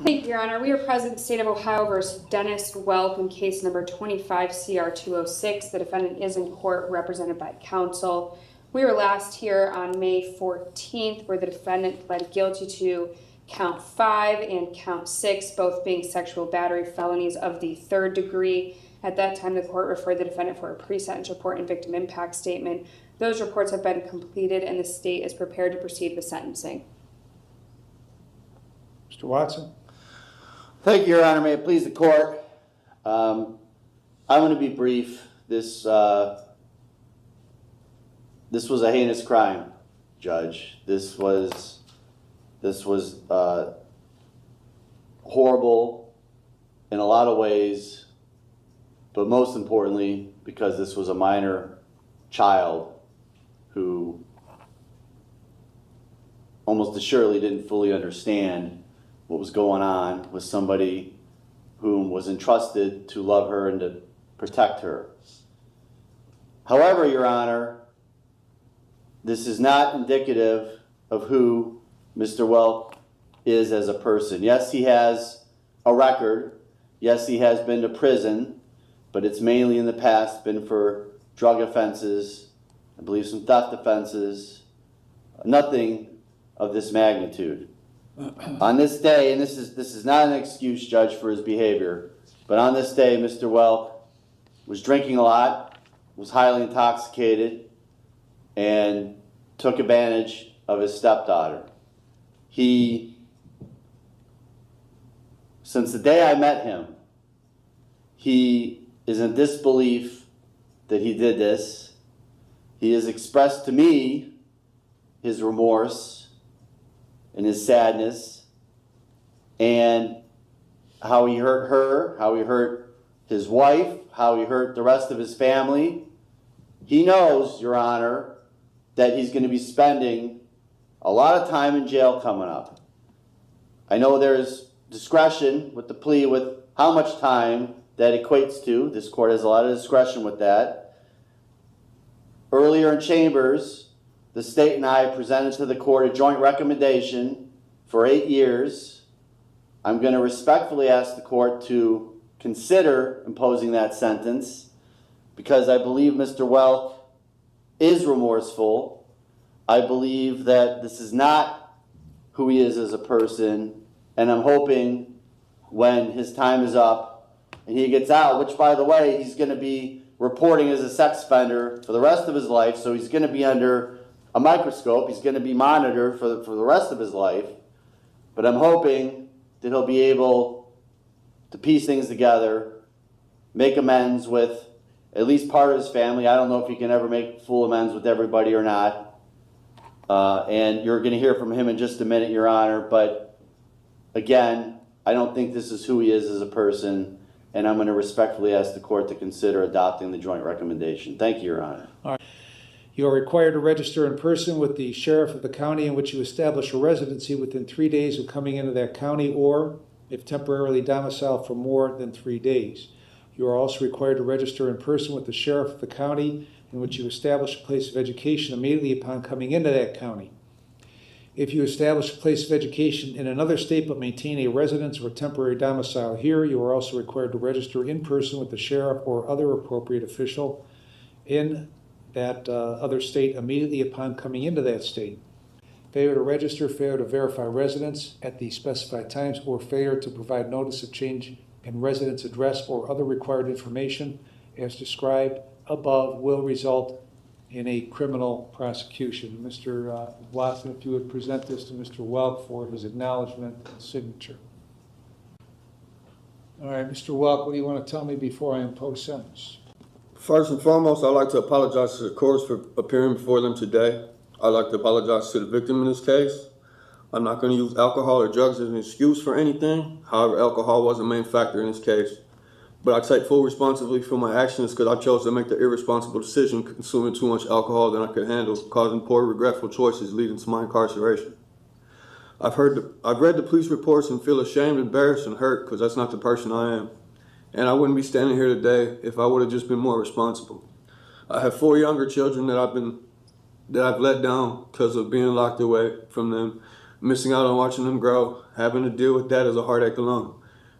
Thank you, Your Honor. We are present in the state of Ohio versus Dennis MWelcome, case number 25 CR 206. The defendant is in court represented by counsel. We were last here on May 14th where the defendant pled guilty to count 5 and count 6, both being sexual battery felonies of the 3rd degree. At that time, the court referred the defendant for a pre-sentence report and victim impact statement. Those reports have been completed and the state is prepared to proceed with sentencing. Mr. Watson. Thank you, Your Honor. May it please the court. I'm going to be brief. This was a heinous crime, Judge. This was horrible in a lot of ways, but most importantly, because this was a minor child who almost assuredly didn't fully understand what was going on with somebody whom was entrusted to love her and to protect her. However, Your Honor, this is not indicative of who Mr. Welk is as a person. Yes, he has a record. Yes, he has been to prison, but it's mainly in the past been for drug offenses, I believe some theft offenses, nothing of this magnitude. On this day, and this is not an excuse, Judge, for his behavior, but on this day, Mr. Welk was drinking a lot, was highly intoxicated, and took advantage of his stepdaughter. Since the day I met him, he is in disbelief that he did this. He has expressed to me his remorse and his sadness and how he hurt her, how he hurt his wife, how he hurt the rest of his family. He knows, Your Honor, that he's going to be spending a lot of time in jail coming up. I know there's discretion with the plea with how much time that equates to. This court has a lot of discretion with that. Earlier in chambers, the state and I presented to the court a joint recommendation for 8 years. I'm going to respectfully ask the court to consider imposing that sentence because I believe Mr. Welk is remorseful. I believe that this is not who he is as a person, and I'm hoping when his time is up and he gets out, which by the way, he's going to be reporting as a sex offender for the rest of his life, so he's going to be under a microscope. He's going to be monitored for the rest of his life. But I'm hoping that he'll be able to piece things together, make amends with at least part of his family. I don't know if he can ever make full amends with everybody or not. And you're going to hear from him in just a minute, Your Honor. But again, I don't think this is who he is as a person. And I'm going to respectfully ask the court to consider adopting the joint recommendation. Thank you, Your Honor. All right. You are required to register in person with the sheriff of the county in which you establish a residency within 3 days of coming into that county, or if temporarily domiciled for more than 3 days. You are also required to register in person with the sheriff of the county in which you establish a place of education immediately upon coming into that county. If you establish a place of education in another state but maintain a residence or temporary domicile here, you are also required to register in person with the sheriff or other appropriate official in that other state immediately upon coming into that state. Failure to register, failure to verify residence at the specified times, or failure to provide notice of change in residence address or other required information as described above will result in a criminal prosecution. Mr. Watson, if you would present this to Mr. Welk for his acknowledgement and signature. All right, Mr. Welk, what do you want to tell me before I impose sentence? First and foremost, I'd like to apologize to the courts for appearing before them today. I'd like to apologize to the victim in this case. I'm not going to use alcohol or drugs as an excuse for anything. However, alcohol was a main factor in this case. But I take full responsibility for my actions because I chose to make the irresponsible decision consuming too much alcohol than I could handle, causing poor, regretful choices leading to my incarceration. I've read the police reports and feel ashamed, embarrassed, and hurt because that's not the person I am. And I wouldn't be standing here today if I would have just been more responsible. I have 4 younger children that I've let down because of being locked away from them. missing out on watching them grow, having to deal with that as a heartache alone.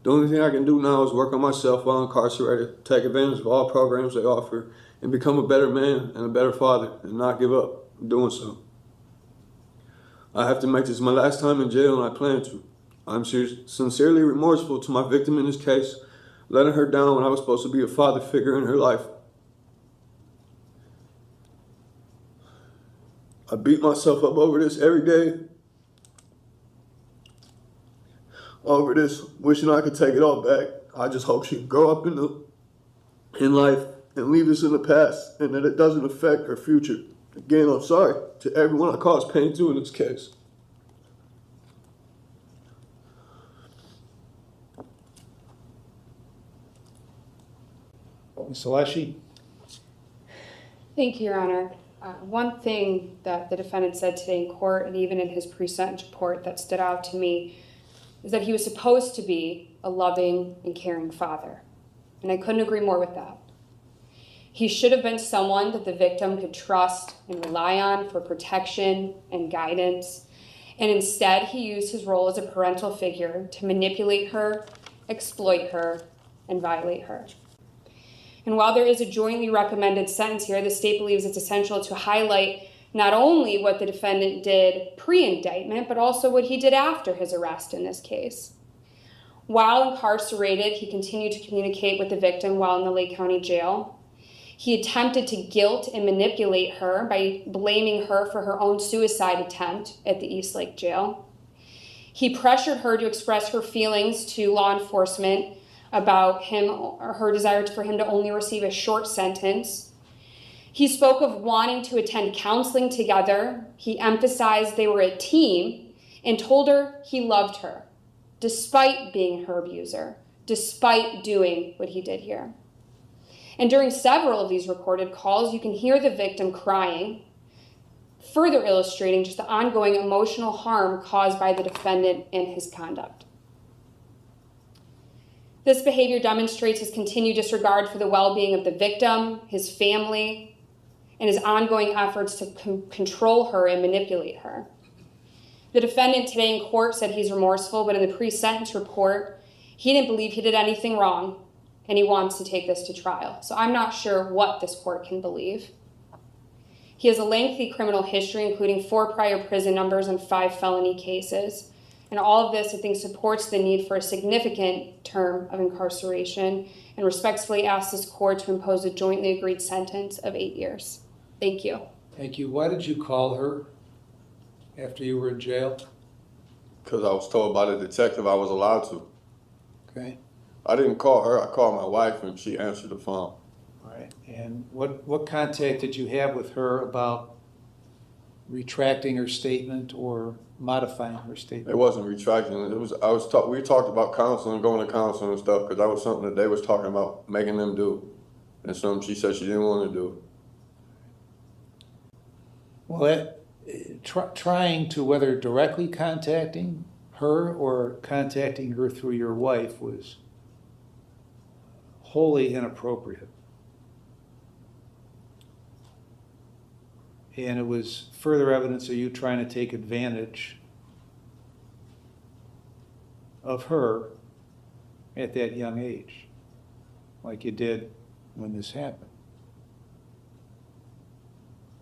The only thing I can do now is work on myself while incarcerated, take advantage of all programs they offer, and become a better man and a better father, and not give up doing so. I have to make this my last time in jail, and I plan to. I'm sincerely remorseful to my victim in this case, letting her down when I was supposed to be a father figure in her life. I beat myself up over this every day. Over this, wishing I could take it all back. I just hope she can grow up in life and leave this in the past, and that it doesn't affect her future. Again, I'm sorry to everyone I caused pain to in this case. Ms. Alessi? Thank you, Your Honor. One thing that the defendant said today in court, and even in his pre-sentence report that stood out to me, is that he was supposed to be a loving and caring father. And I couldn't agree more with that. He should have been someone that the victim could trust and rely on for protection and guidance. And instead, he used his role as a parental figure to manipulate her, exploit her, and violate her. And while there is a jointly recommended sentence here, the state believes it's essential to highlight not only what the defendant did pre-indictment, but also what he did after his arrest in this case. While incarcerated, he continued to communicate with the victim while in the Lake County Jail. He attempted to guilt and manipulate her by blaming her for her own suicide attempt at the East Lake Jail. He pressured her to express her feelings to law enforcement about him or her desire for him to only receive a short sentence. He spoke of wanting to attend counseling together. He emphasized they were a team and told her he loved her, despite being her abuser, despite doing what he did here. And during several of these recorded calls, you can hear the victim crying, further illustrating just the ongoing emotional harm caused by the defendant and his conduct. This behavior demonstrates his continued disregard for the well-being of the victim, his family, and his ongoing efforts to control her and manipulate her. The defendant today in court said he's remorseful, but in the pre-sentence report, he didn't believe he did anything wrong, and he wants to take this to trial. So I'm not sure what this court can believe. He has a lengthy criminal history, including 4 prior prison numbers and 5 felony cases. And all of this, I think, supports the need for a significant term of incarceration, and respectfully ask this court to impose a jointly agreed sentence of 8 years. Thank you. Thank you. Why did you call her after you were in jail? Because I was told by the detective I was allowed to. Okay. I didn't call her, I called my wife and she answered the phone. All right. And what contact did you have with her about retracting her statement or modifying her statement? It wasn't retracting. We talked about counseling, going to counseling and stuff, because that was something that they was talking about making them do, and something she said she didn't want to do. Well, trying to, whether directly contacting her or contacting her through your wife, was wholly inappropriate. And it was further evidence of you trying to take advantage of her at that young age, like you did when this happened.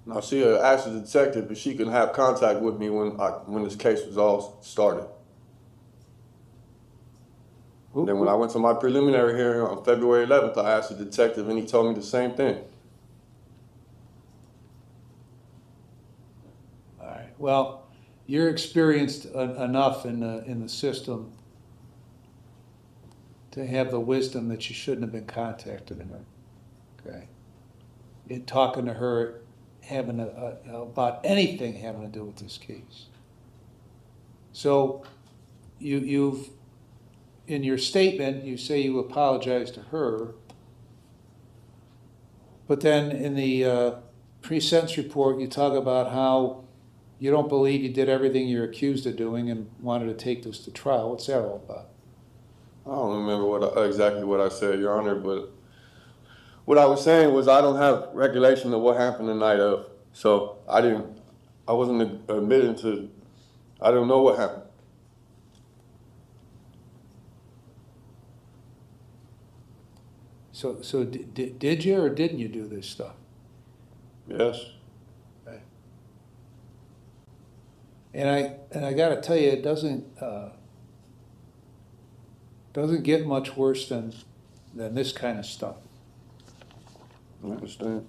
Now, she asked the detective if she could have contact with me when this case was all started. Then when I went to my preliminary hearing on February 11th, I asked the detective and he told me the same thing. All right. Well, you're experienced enough in the system to have the wisdom that you shouldn't have been contacting her. Okay. In talking to her, having about anything having to do with this case. So you've in your statement, you say you apologize to her, but then in the pre-sentence report, you talk about how you don't believe you did everything you're accused of doing and wanted to take this to trial. What's that all about? I don't remember exactly what I said, Your Honor, but what I was saying was I don't have recollection of what happened the night of, so I wasn't admitting to I don't know what happened. So did you or didn't you do this stuff? Yes. And I got to tell you, it doesn't get much worse than this kind of stuff. I understand.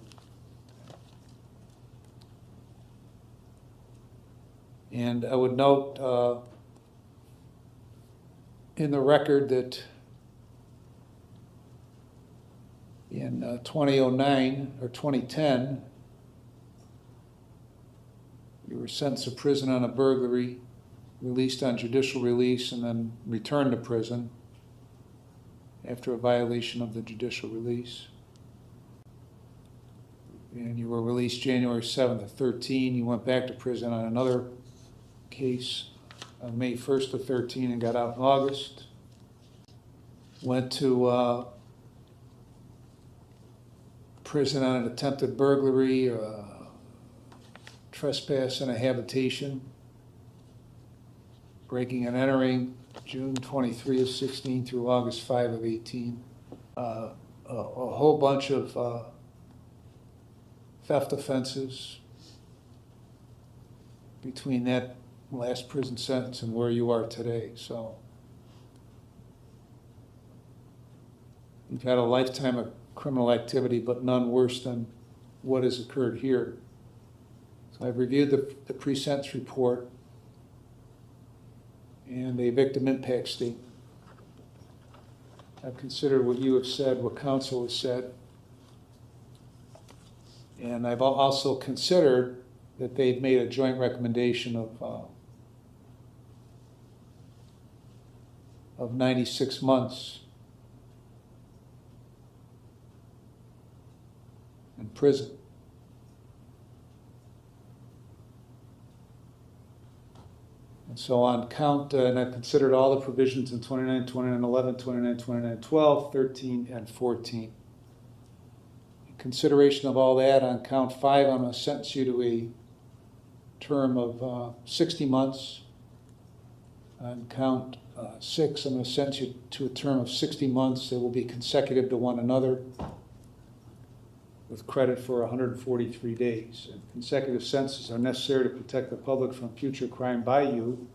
And I would note in the record that in 2009 or 2010, you were sentenced to prison on a burglary, released on judicial release, and then returned to prison after a violation of the judicial release. And you were released January 7th of 13. You went back to prison on another case on May 1st of 13 and got out in August. Went to prison on an attempted burglary, trespass in a habitation, breaking and entering, June 23 of 16 through August 5 of 18. A whole bunch of theft offenses between that last prison sentence and where you are today. So you've had a lifetime of criminal activity, but none worse than what has occurred here. So I've reviewed the pre-sentence report and a victim impact statement. I've considered what you have said, what counsel has said, and I've also considered that they've made a joint recommendation of 96 months in prison. And so on count, and I've considered all the provisions in 29, 29, 11, 29, 29, 12, 13, and 14. In consideration of all that, on count 5, I'm going to sentence you to a term of 60 months. On count 6, I'm going to sentence you to a term of 60 months. They will be consecutive to one another with credit for 143 days. And consecutive sentences are necessary to protect the public from future crime by you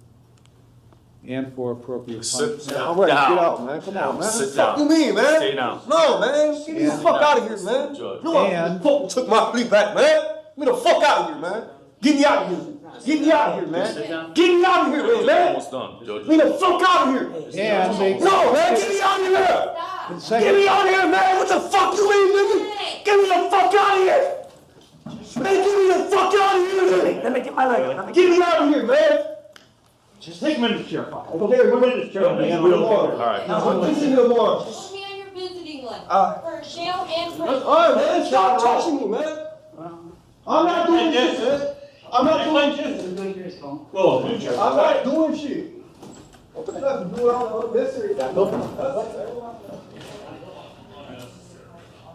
and for appropriate punishment. Sit down. I'm ready to get out, man. Come on, man. Sit What down. you mean, man? Stay down. No, man. Get me the fuck out of here, man. Judge. You And- fucking took my plea back, man. Get me the fuck out of here, man. Get me out of here. Get me out of here, man. Sit down. Get me out of here, man. Almost done, Judge. Get me the fuck out of here. And they No, man. Get me out of here. Get consecutive, me out of here, man. What the fuck you mean, nigga? Get me the fuck out of here. Man, get me the fuck out of here, nigga. Let me get my leg. Get me out of here, man. Just take him in the chair. Okay, we're in this chair. All right. Listen to the law. Put me on your visiting list Uh, for jail and for. All right, man. Stop touching me, man. I'm not doing shit, man. I'm not doing shit. I'm not doing shit. What the fuck do all this?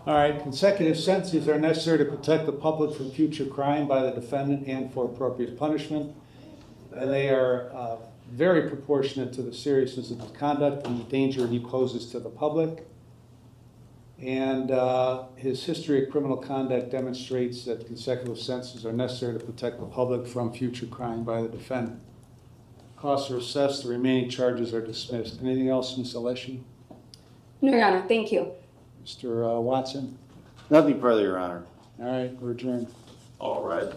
all right, consecutive sentences are necessary to protect the public from future crime by the defendant and for appropriate punishment. And they are very proportionate to the seriousness of the conduct and the danger he poses to the public. And his history of criminal conduct demonstrates that consecutive sentences are necessary to protect the public from future crime by the defendant. Costs are assessed, the remaining charges are dismissed. Anything else, Ms. Alessi? No, Your Honor, thank you. Mr. Watson? Nothing further, Your Honor. All right, we're adjourned. All right.